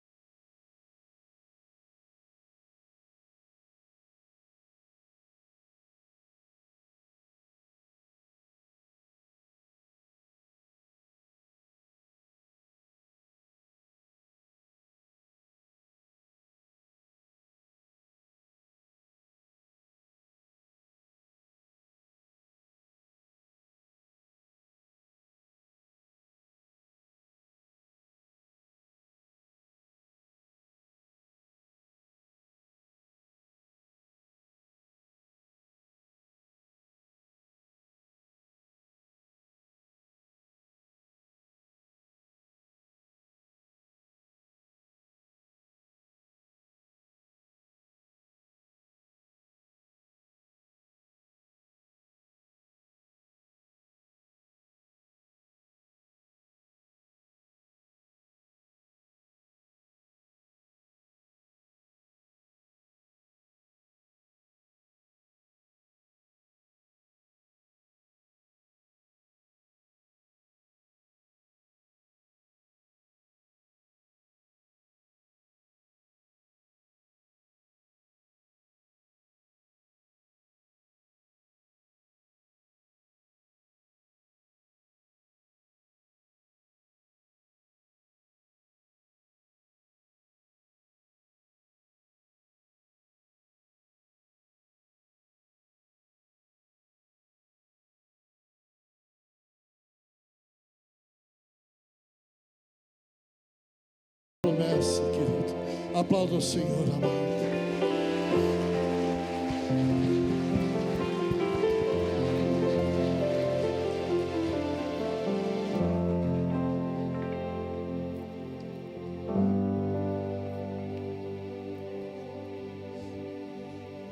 Promessa, querido. Aplauda o Senhor, amado.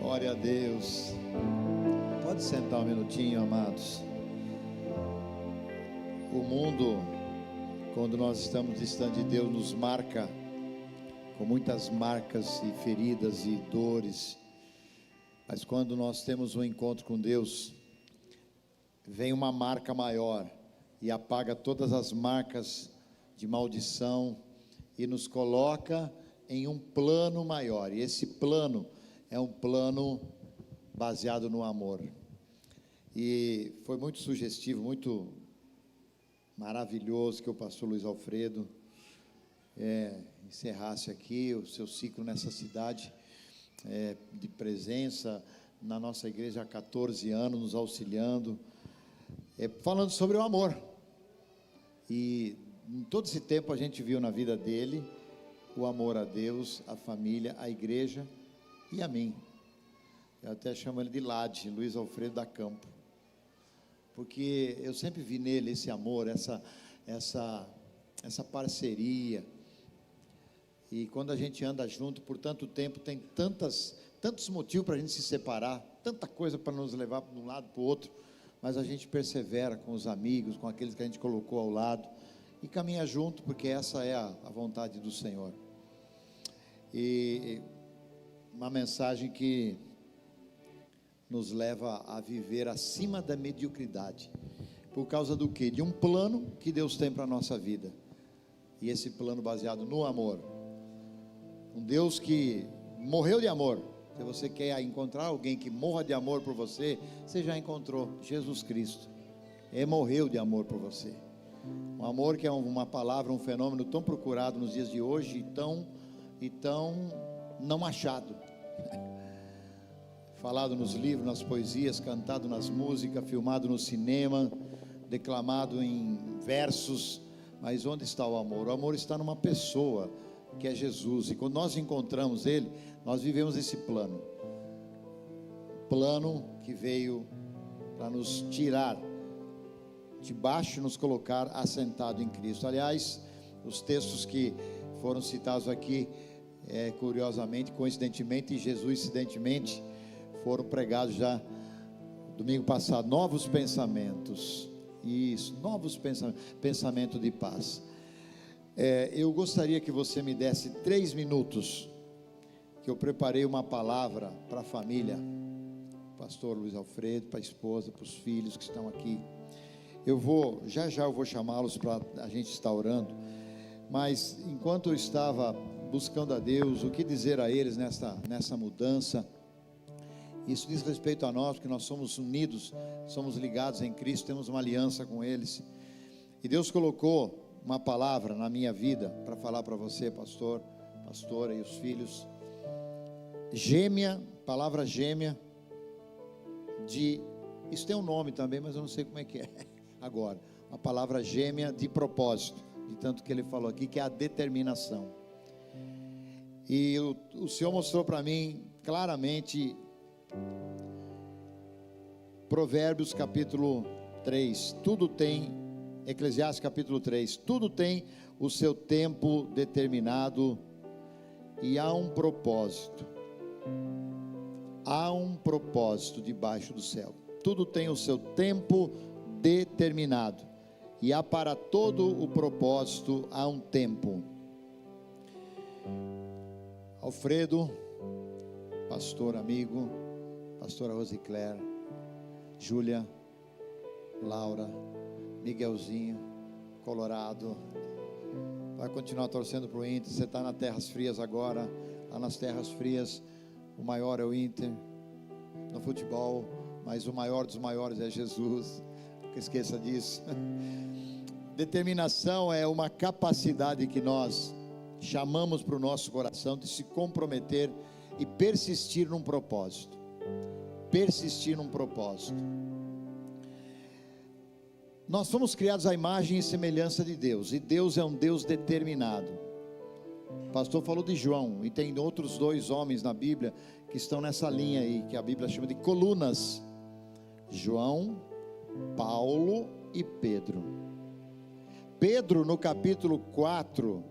Glória a Deus. Pode sentar um minutinho, amados. O mundo, quando nós estamos distante de Deus, nos marca com muitas marcas e feridas e dores. Mas quando nós temos um encontro com Deus, vem uma marca maior e apaga todas as marcas de maldição e nos coloca em um plano maior. E esse plano é um plano baseado no amor. E foi muito sugestivo, muito maravilhoso que o pastor Luiz Alfredo encerrasse aqui o seu ciclo nessa cidade, de presença na nossa igreja há 14 anos, nos auxiliando, falando sobre o amor. E em todo esse tempo a gente viu na vida dele o amor a Deus, a família, a igreja e a mim. Eu até chamo ele de Lade, Luiz Alfredo da Campo, porque eu sempre vi nele esse amor, essa parceria. E quando a gente anda junto por tanto tempo, tem tantos motivos para a gente se separar, tanta coisa para nos levar de um lado para o outro, mas a gente persevera com os amigos, com aqueles que a gente colocou ao lado, e caminha junto, porque essa é a vontade do Senhor. E uma mensagem que nos leva a viver acima da mediocridade, por causa do quê? De um plano que Deus tem para a nossa vida, e esse plano baseado no amor. Um Deus que morreu de amor. Se você quer encontrar alguém que morra de amor por você, você já encontrou Jesus Cristo. Ele morreu de amor por você. Um amor que é uma palavra, um fenômeno tão procurado nos dias de hoje e tão não achado. Falado nos livros, nas poesias, cantado nas músicas, filmado no cinema, declamado em versos. Mas onde está o amor? O amor está numa pessoa, que é Jesus. E quando nós encontramos Ele, nós vivemos esse plano que veio para nos tirar de baixo e nos colocar assentado em Cristo. Aliás, os textos que foram citados aqui, curiosamente, coincidentemente e jesuincidentemente, foram pregados já domingo passado. Novos pensamentos, isso, novos pensamentos, pensamento de paz. Eu gostaria que você me desse 3 minutos, que eu preparei uma palavra para a família, pastor Luiz Alfredo, para a esposa, para os filhos que estão aqui. Já eu vou chamá-los para a gente estar orando, mas enquanto eu estava buscando a Deus, o que dizer a eles nessa mudança, isso diz respeito a nós, porque nós somos unidos, somos ligados em Cristo, temos uma aliança com eles, e Deus colocou uma palavra na minha vida, para falar para você, pastor, pastora e os filhos, gêmea, palavra gêmea, isso tem um nome também, mas eu não sei como é que é, agora, uma palavra gêmea de propósito, de tanto que ele falou aqui, que é a determinação, e o Senhor mostrou para mim, claramente, Provérbios capítulo 3, Eclesiastes capítulo 3, tudo tem o seu tempo determinado e há um propósito debaixo do céu, tudo tem o seu tempo determinado e há para todo o propósito, há um tempo. Alfredo, pastor amigo, pastora Rosicler, Júlia, Laura, Miguelzinho, Colorado, vai continuar torcendo para o Inter. Você está nas terras frias agora, lá nas terras frias, o maior é o Inter, no futebol, mas o maior dos maiores é Jesus, nunca esqueça disso. Determinação é uma capacidade que nós chamamos para o nosso coração de se comprometer e persistir num propósito, Nós fomos criados à imagem e semelhança de Deus, e Deus é um Deus determinado. O pastor falou de João, e tem outros 2 homens na Bíblia que estão nessa linha aí, que a Bíblia chama de colunas: João, Paulo e Pedro. Pedro, no capítulo 4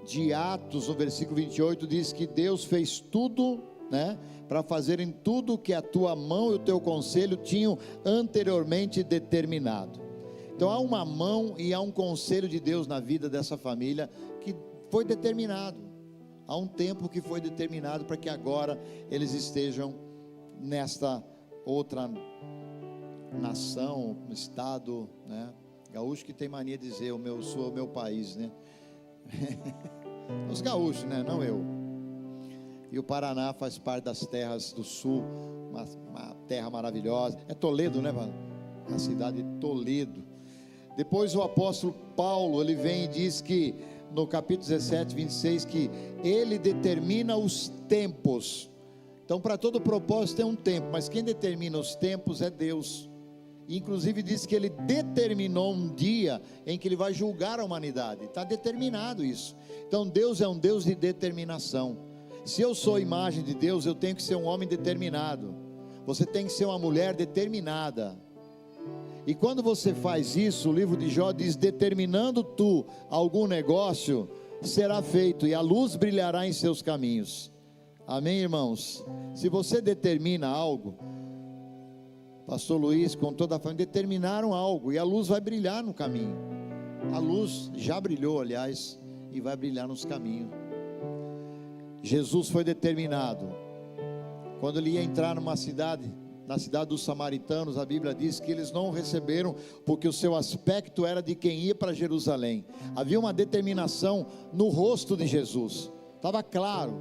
de Atos, no versículo 28, diz que Deus fez tudo, né, para fazerem tudo o que a tua mão e o teu conselho tinham anteriormente determinado. Então há uma mão e há um conselho de Deus na vida dessa família que foi determinado. Há um tempo que foi determinado para que agora eles estejam nesta outra nação, estado, né? Gaúcho que tem mania de dizer, sou o meu país, né? Os gaúchos, né? Não eu. E o Paraná faz parte das terras do sul, uma terra maravilhosa. É Toledo, né? A cidade de Toledo. Depois o apóstolo Paulo, ele vem e diz que, no capítulo 17, 26, que ele determina os tempos. Então, para todo propósito tem um tempo, mas quem determina os tempos é Deus. Inclusive diz que ele determinou um dia em que ele vai julgar a humanidade. Está determinado isso. Então Deus é um Deus de determinação. Se eu sou a imagem de Deus, eu tenho que ser um homem determinado. Você tem que ser uma mulher determinada. E quando você faz isso, o livro de Jó diz: determinando tu algum negócio, será feito, e a luz brilhará em seus caminhos. Amém, irmãos? Se você determina algo, pastor Luiz, com toda a família, determinaram algo, e a luz vai brilhar no caminho. A luz já brilhou, aliás, e vai brilhar nos caminhos. Jesus foi determinado. Quando ele ia entrar numa cidade, na cidade dos samaritanos, a Bíblia diz que eles não o receberam, porque o seu aspecto era de quem ia para Jerusalém. Havia uma determinação no rosto de Jesus, estava claro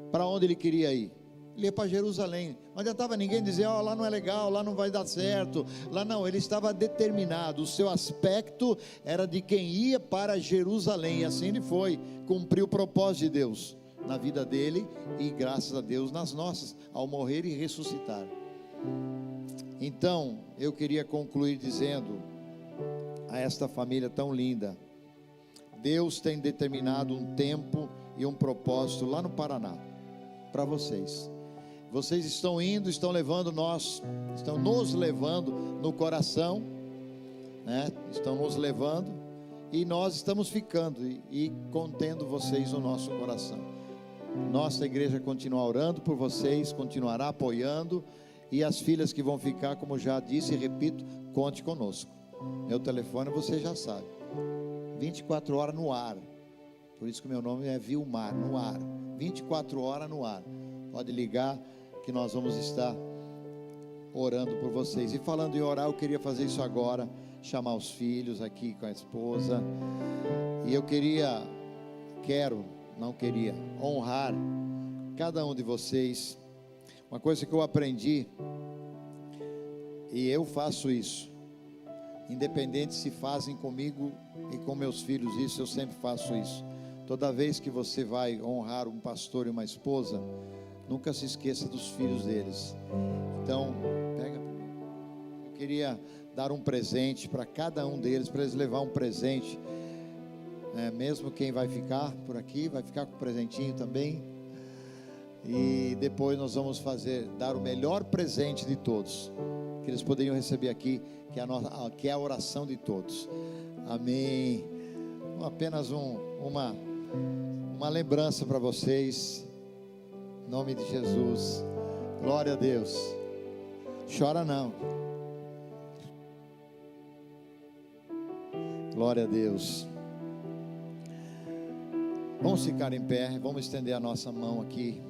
para onde ele queria ir. Ele ia para Jerusalém. Não adiantava ninguém dizer, lá não é legal, lá não vai dar certo, lá não. Ele estava determinado, o seu aspecto era de quem ia para Jerusalém, e assim ele foi, cumpriu o propósito de Deus na vida dele, e graças a Deus nas nossas, ao morrer e ressuscitar. Então eu queria concluir dizendo a esta família tão linda: Deus tem determinado um tempo e um propósito lá no Paraná para vocês. Vocês estão indo, estão nos levando no coração, né? Estão nos levando, e nós estamos ficando e contendo vocês no nosso coração. Nossa igreja continua orando por vocês, continuará apoiando, e as filhas que vão ficar, como já disse e repito, conte conosco. Meu telefone você já sabe, 24 horas no ar, por isso que o meu nome é Vilmar, no ar, 24 horas no ar, pode ligar que nós vamos estar orando por vocês. E falando em orar, eu queria fazer isso agora, chamar os filhos aqui com a esposa, e eu quero honrar cada um de vocês. Uma coisa que eu aprendi, e eu faço isso, independente se fazem comigo e com meus filhos isso, eu sempre faço isso. Toda vez que você vai honrar um pastor e uma esposa, nunca se esqueça dos filhos deles. Então, eu queria dar um presente para cada um deles, para eles levar um presente, mesmo quem vai ficar por aqui, vai ficar com um presentinho também. E depois nós vamos dar o melhor presente de todos, que eles poderiam receber aqui, que é a oração de todos. Amém. Apenas uma lembrança para vocês, em nome de Jesus. Glória a Deus. Chora não. Glória a Deus. Vamos ficar em pé, vamos estender a nossa mão aqui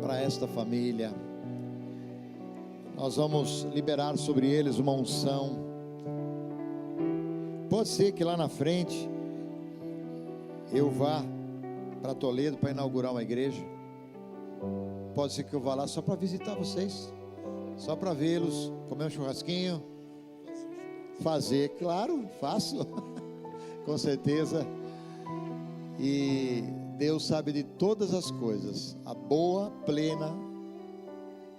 para esta família. Nós vamos liberar sobre eles uma unção. Pode ser que lá na frente eu vá para Toledo para inaugurar uma igreja. Pode ser que eu vá lá só para visitar vocês, só para vê-los, comer um churrasquinho, claro, faço, com certeza. E Deus sabe de todas as coisas. A boa, plena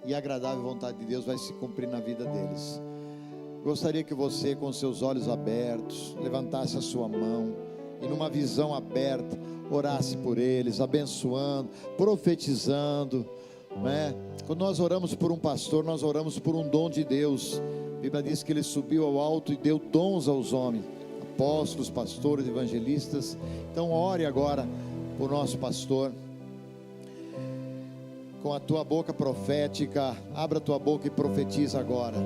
e agradável vontade de Deus vai se cumprir na vida deles. Gostaria que você, com seus olhos abertos, levantasse a sua mão e numa visão aberta, orasse por eles, abençoando, profetizando, né? Quando nós oramos por um pastor, nós oramos por um dom de Deus. A Bíblia diz que ele subiu ao alto e deu dons aos homens, apóstolos, pastores, evangelistas. Então ore agora por nosso pastor, com a tua boca profética. Abra a tua boca e profetiza agora.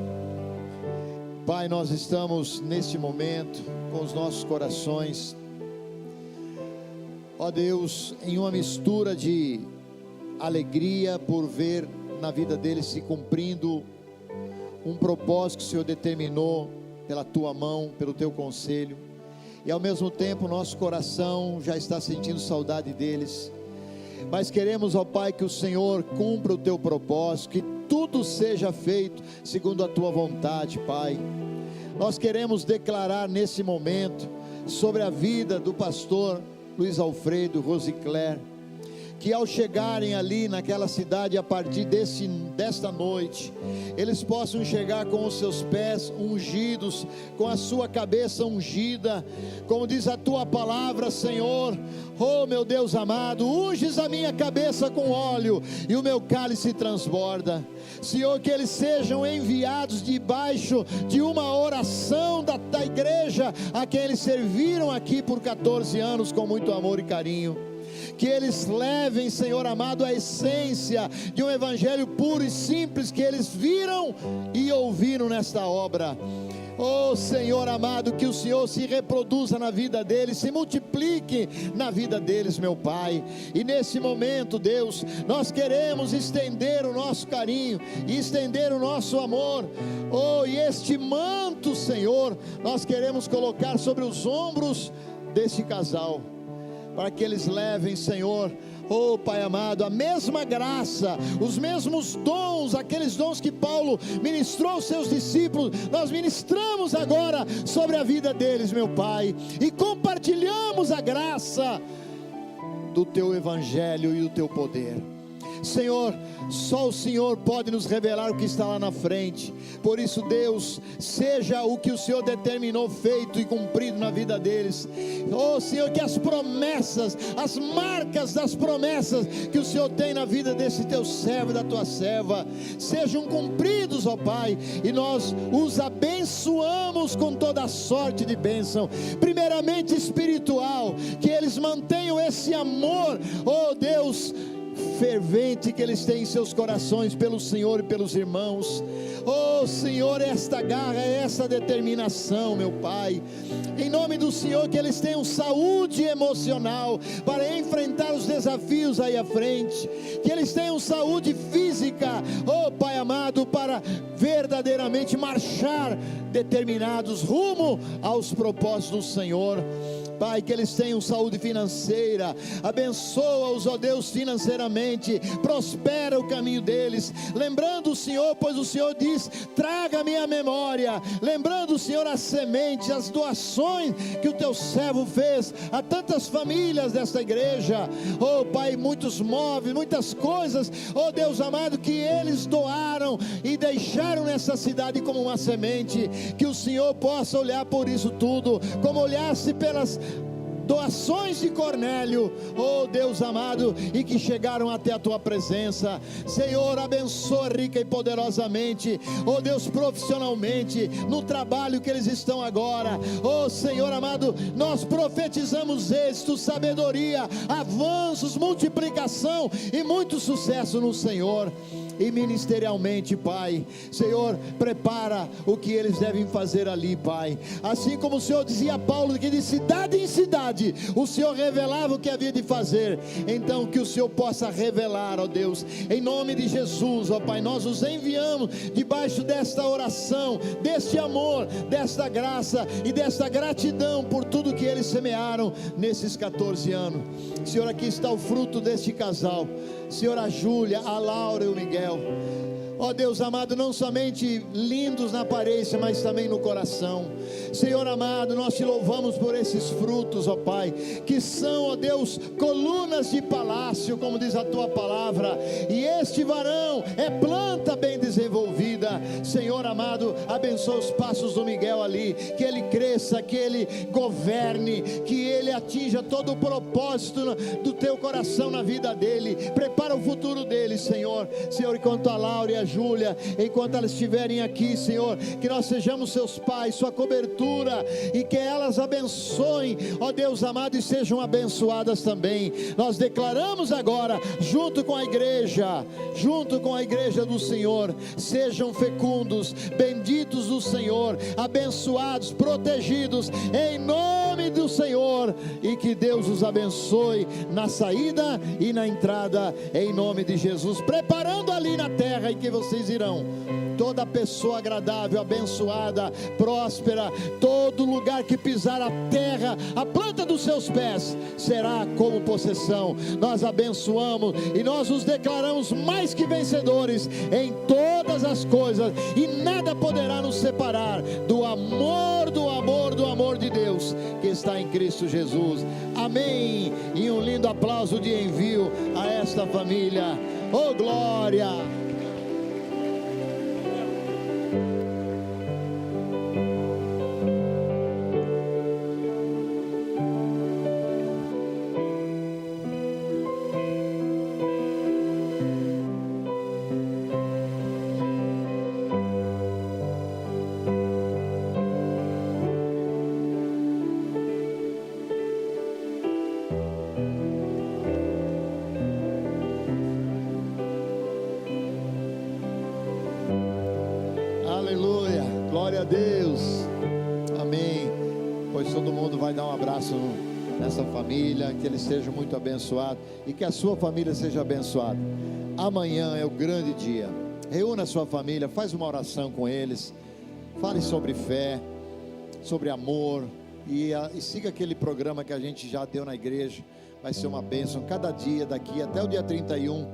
Pai, nós estamos neste momento com os nossos corações, ó Deus, em uma mistura de alegria por ver na vida deles se cumprindo um propósito que o Senhor determinou pela tua mão, pelo teu conselho, e ao mesmo tempo nosso coração já está sentindo saudade deles, mas queremos, ó Pai, que o Senhor cumpra o teu propósito, que tudo seja feito segundo a tua vontade, Pai. Nós queremos declarar nesse momento sobre a vida do pastor Luiz Alfredo, Rosicler, que ao chegarem ali naquela cidade, a partir desta noite, eles possam chegar com os seus pés ungidos, com a sua cabeça ungida, como diz a tua palavra, Senhor. Oh meu Deus amado, unges a minha cabeça com óleo e o meu cálice transborda. Senhor, que eles sejam enviados debaixo de uma oração da igreja a quem eles serviram aqui por 14 anos com muito amor e carinho. Que eles levem, Senhor amado, a essência de um evangelho puro e simples que eles viram e ouviram nesta obra. Oh Senhor amado, que o Senhor se reproduza na vida deles, se multiplique na vida deles, meu Pai. E nesse momento, Deus, nós queremos estender o nosso carinho e estender o nosso amor. Oh, e este manto, Senhor, nós queremos colocar sobre os ombros deste casal, para que eles levem, Senhor, oh Pai amado, a mesma graça, os mesmos dons, aqueles dons que Paulo ministrou aos seus discípulos, nós ministramos agora sobre a vida deles, meu Pai, e compartilhamos a graça do teu evangelho e do teu poder. Senhor, só o Senhor pode nos revelar o que está lá na frente. Por isso, Deus, seja o que o Senhor determinou feito e cumprido na vida deles. Oh Senhor, que as promessas, as marcas das promessas que o Senhor tem na vida desse teu servo e da tua serva, sejam cumpridos, ó Pai, e nós os abençoamos com toda a sorte de bênção, primeiramente espiritual, que eles mantenham esse amor, oh Deus, fervente que eles têm em seus corações pelo Senhor e pelos irmãos. Oh Senhor, esta garra, esta determinação, meu Pai, em nome do Senhor, que eles tenham saúde emocional para enfrentar os desafios aí à frente, que eles tenham saúde física, oh Pai amado, para verdadeiramente marchar determinados rumo aos propósitos do Senhor. Pai, que eles tenham saúde financeira, abençoa-os, ó Deus, financeiramente, prospera o caminho deles, lembrando o Senhor, pois o Senhor diz, traga-me à memória, lembrando o Senhor as sementes, as doações que o teu servo fez a tantas famílias desta igreja, oh Pai, muitos móveis, muitas coisas, oh Deus amado, que eles doaram e deixaram nessa cidade como uma semente, que o Senhor possa olhar por isso tudo, como olhasse pelas doações de Cornélio, oh Deus amado, e que chegaram até a tua presença. Senhor, abençoa rica e poderosamente, oh Deus, profissionalmente, no trabalho que eles estão agora, oh Senhor amado, nós profetizamos êxito, sabedoria, avanços, multiplicação e muito sucesso no Senhor. E ministerialmente, Pai, Senhor, prepara o que eles devem fazer ali, Pai, assim como o Senhor dizia a Paulo, que de cidade em cidade o Senhor revelava o que havia de fazer. Então que o Senhor possa revelar, ó Deus, em nome de Jesus, ó Pai, nós os enviamos debaixo desta oração, deste amor, desta graça e desta gratidão por tudo que eles semearam nesses 14 anos. Senhor, aqui está o fruto deste casal, Senhor, a Júlia, a Laura e o Miguel. Ó Deus amado, não somente lindos na aparência, mas também no coração. Senhor amado, nós te louvamos por esses frutos, ó Pai, que são, ó Deus, colunas de palácio, como diz a tua palavra. E este varão é planta bem desenvolvida. Senhor amado, abençoa os passos do Miguel ali, que ele cresça, que ele governe, que ele atinja todo o propósito do teu coração na vida dele. Prepara o futuro dele, Senhor. Senhor, enquanto a Laura e a Júlia, enquanto elas estiverem aqui, Senhor, que nós sejamos seus pais, sua cobertura, e que elas abençoem, ó Deus amado, e sejam abençoadas também. Nós declaramos agora, junto com a igreja do Senhor, sejam fecundos, benditos do Senhor, abençoados, protegidos, em nome do Senhor, e que Deus os abençoe na saída e na entrada, em nome de Jesus, preparando ali na terra em que vocês irão, toda pessoa agradável, abençoada, próspera, todo lugar que pisar a terra, a planta dos seus pés, será como possessão. Nós abençoamos e nós os declaramos mais que vencedores em todas as coisas, e nada poderá nos separar do amor de Deus que está em Cristo Jesus. Amém. E um lindo aplauso de envio a esta família. Oh glória! Aleluia, glória a Deus, amém. Pois todo mundo vai dar um abraço nessa família, que eles sejam muito abençoados e que a sua família seja abençoada. Amanhã é o grande dia. Reúna a sua família, faz uma oração com eles, fale sobre fé, sobre amor, e siga aquele programa que a gente já deu na igreja. Vai ser uma bênção cada dia daqui até o dia 31,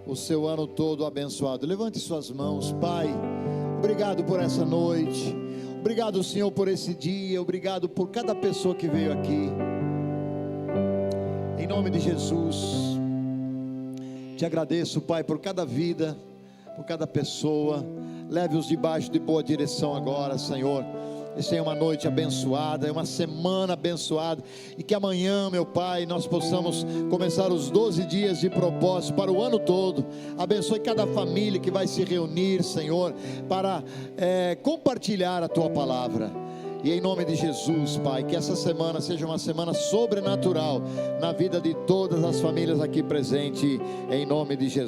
o seu ano todo abençoado. Levante suas mãos. Pai, obrigado por essa noite, obrigado, Senhor, por esse dia, obrigado por cada pessoa que veio aqui, em nome de Jesus. Te agradeço, Pai, por cada vida, por cada pessoa. Leve-os debaixo de boa direção agora, Senhor. Essa é uma noite abençoada, é uma semana abençoada, e que amanhã, meu Pai, nós possamos começar os 12 dias de propósito para o ano todo. Abençoe cada família que vai se reunir, Senhor, para compartilhar a Tua palavra. E em nome de Jesus, Pai, que essa semana seja uma semana sobrenatural na vida de todas as famílias aqui presentes, em nome de Jesus.